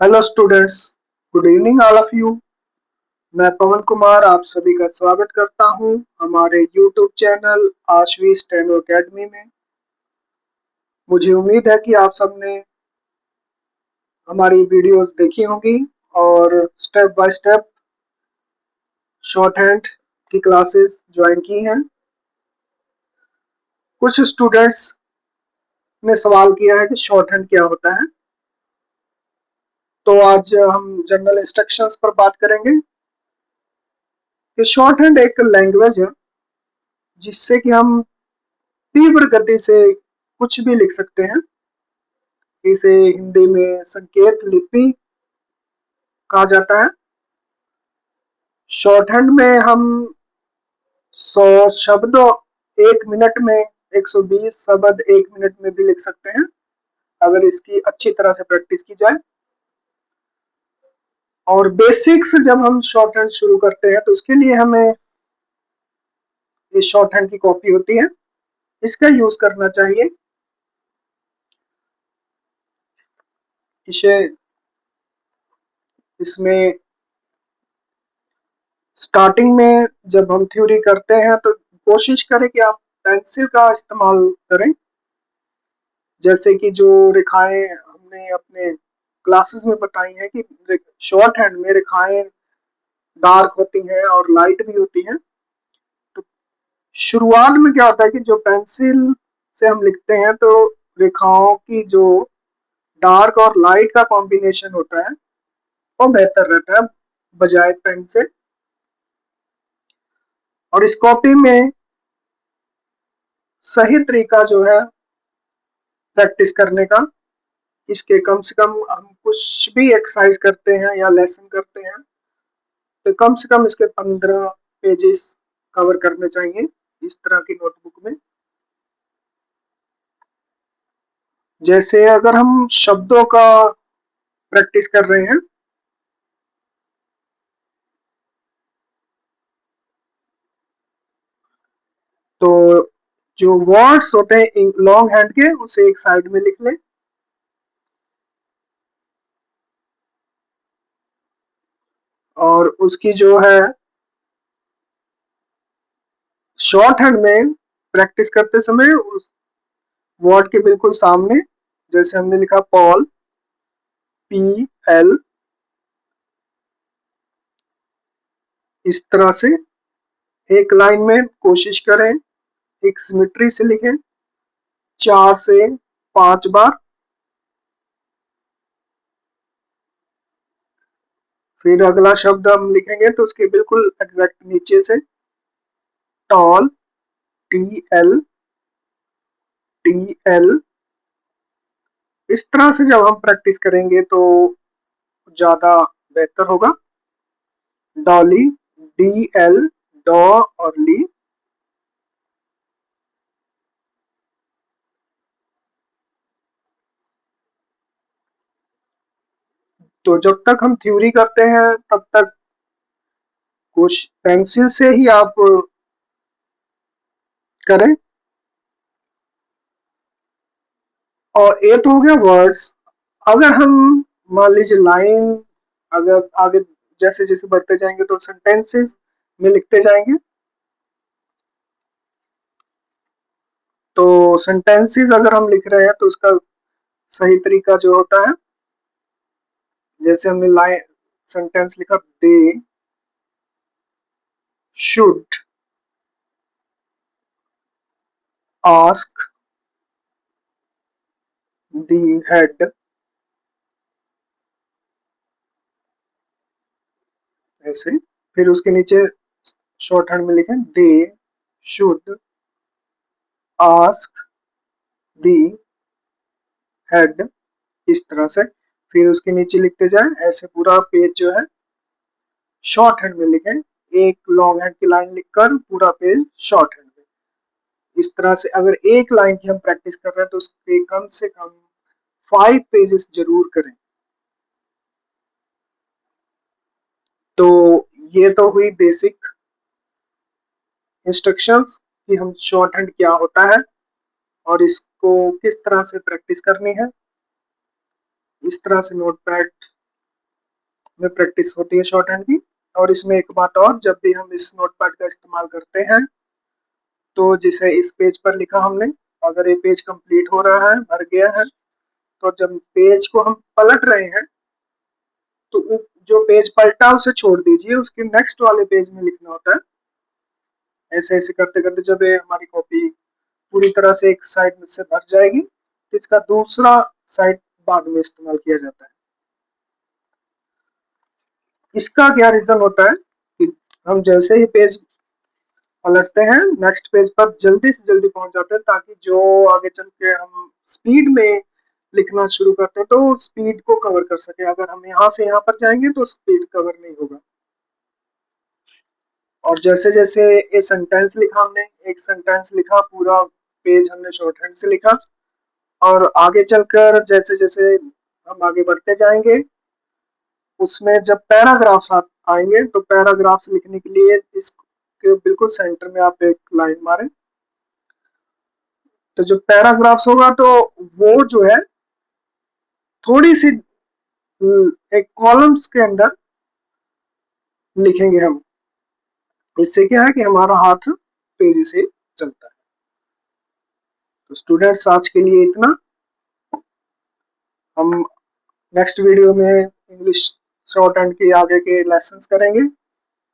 Hello students, good evening all of you. मैं पवन कुमार आप सभी का स्वागत करता हूं हमारे YouTube channel Aashvi steno academy में। मुझे उम्मीद है कि आप सबने हमारी वीडियोस देखी होंगी और step by step short hand की क्लासेस ज्वाइन की हैं। कुछ स्टूडेंट्स ने सवाल किया है कि शॉर्ट हैंड क्या होता है, तो आज हम जनरल इंस्ट्रक्शंस पर बात करेंगे कि शॉर्ट हैंड एक लैंग्वेज है जिससे कि हम तीव्र गति से कुछ भी लिख सकते हैं। इसे हिंदी में संकेत लिपि कहा जाता है। शॉर्ट हैंड में हम 100 शब्द 1 मिनट में, 120 शब्द 1 मिनट में भी लिख सकते हैं अगर इसकी अच्छी तरह से प्रैक्टिस की जाए। और बेसिक्स जब हम शॉर्ट हैंड शुरू करते हैं तो उसके लिए हमें ये शॉर्ट हैंड की कॉपी होती है, इसका यूज करना चाहिए। इसे इसमें स्टार्टिंग में जब हम थ्योरी करते हैं तो कोशिश करें कि आप पेंसिल का इस्तेमाल करें। जैसे कि जो रेखाएं हमने अपने क्लासेस में बताई हैं कि शॉर्ट हैंड में रेखाएं डार्क होती हैं और लाइट भी होती हैं। तो शुरुआत में क्या होता है कि जो पेंसिल से हम लिखते हैं तो रेखाओं की जो डार्क और लाइट का कॉम्बिनेशन होता है वो बेहतर रहता है बजाय पेन से। और इस कॉपी में सही तरीका जो है प्रैक्टिस करने का, इसके कम से कम हम कुछ भी एक्सरसाइज करते हैं या लेसन करते हैं तो कम से कम इसके 15 पेजेस कवर करने चाहिए इस तरह की नोटबुक में। जैसे अगर हम शब्दों का प्रैक्टिस कर रहे हैं तो जो वर्ड्स होते हैं लॉन्ग हैंड के उसे एक साइड में लिख लें और उसकी जो है शॉर्ट हैंड में प्रैक्टिस करते समय उस वर्ड के बिल्कुल सामने, जैसे हमने लिखा पॉल, PL, इस तरह से एक लाइन में कोशिश करें एक सिमेट्री से लिखें 4 से 5 बार। फिर अगला शब्द हम लिखेंगे तो उसके बिल्कुल एग्जैक्ट नीचे से टॉल, TL, इस तरह से जब हम प्रैक्टिस करेंगे तो ज्यादा बेहतर होगा। डॉली, DL, डॉ और ली। तो जब तक हम थ्योरी करते हैं तब तक कुछ पेंसिल से ही आप करें। और ये तो हो गया वर्ड्स। अगर हम मान लीजिए लाइन, अगर आगे जैसे जैसे बढ़ते जाएंगे तो सेंटेंसेस में लिखते जाएंगे तो सेंटेंसेस अगर हम लिख रहे हैं तो उसका सही तरीका जो होता है, जैसे हमने लाइन सेंटेंस लिखा they should ask the head, ऐसे। फिर उसके नीचे शॉर्ट हैंड में लिखें they should ask the head, इस तरह से। फिर उसके नीचे लिखते जाए, ऐसे पूरा पेज जो है शॉर्ट हैंड में लिखें। एक लॉन्ग हैंड की लाइन लिखकर पूरा पेज शॉर्ट हैंड में। इस तरह से अगर एक लाइन की हम प्रैक्टिस कर रहे हैं तो उसके कम से कम 5 पेजेस जरूर करें। तो ये तो हुई बेसिक इंस्ट्रक्शंस कि हम शॉर्ट हैंड क्या होता है और इसको किस तरह से प्रैक्टिस करनी है। इस तरह से नोटपैड में प्रैक्टिस होती है शॉर्ट हैंड की। और इसमें एक बात और, जब भी हम इस नोटपैड का इस्तेमाल करते हैं तो जिसे इस पेज पर लिखा हमने, अगर ये पेज कंप्लीट हो रहा है, भर गया है, तो जब पेज को हम पलट रहे हैं तो जो पेज पलटा उसे छोड़ दीजिए, उसके नेक्स्ट वाले पेज में लिखना होता है। ऐसे ऐसे करते करते जब ये हमारी कॉपी पूरी तरह से एक साइड में से भर जाएगी तो इसका दूसरा साइड बाद में इस्तेमाल किया जाता है। इसका क्या रीजन होता है कि हम जैसे ही पेज पलटते हैं नेक्स्ट पेज पर जल्दी से जल्दी पहुंच जाते हैं, ताकि जो आगे चल के हम स्पीड में लिखना शुरू करते हैं तो स्पीड को कवर कर सके। अगर हम यहाँ से यहाँ पर जाएंगे तो स्पीड कवर नहीं होगा। और जैसे जैसे ये सेंटेंस लिखा हमने, एक सेंटेंस लिखा, पूरा पेज हमने शॉर्ट हैंड से लिखा, और आगे चलकर जैसे जैसे हम आगे बढ़ते जाएंगे उसमें जब पैराग्राफ्स आएंगे तो पैराग्राफ्स लिखने के लिए इसके बिल्कुल सेंटर में आप एक लाइन मारें, तो जो पैराग्राफ्स होगा तो वो जो है थोड़ी सी एक कॉलम्स के अंदर लिखेंगे हम। इससे क्या है कि हमारा हाथ तेजी से चलता है। तो स्टूडेंट्स आज के लिए इतना। हम नेक्स्ट वीडियो में इंग्लिश शॉर्ट हैंड के आगे के लेसन्स करेंगे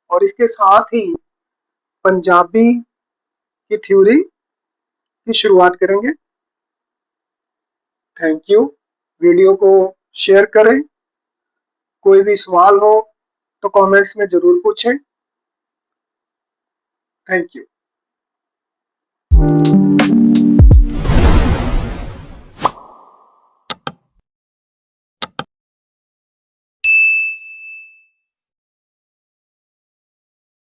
और इसके साथ ही पंजाबी की थ्योरी की शुरुआत करेंगे। Thank you. वीडियो को शेयर करें। कोई भी सवाल हो तो कमेंट्स में जरूर पूछें। Thank you.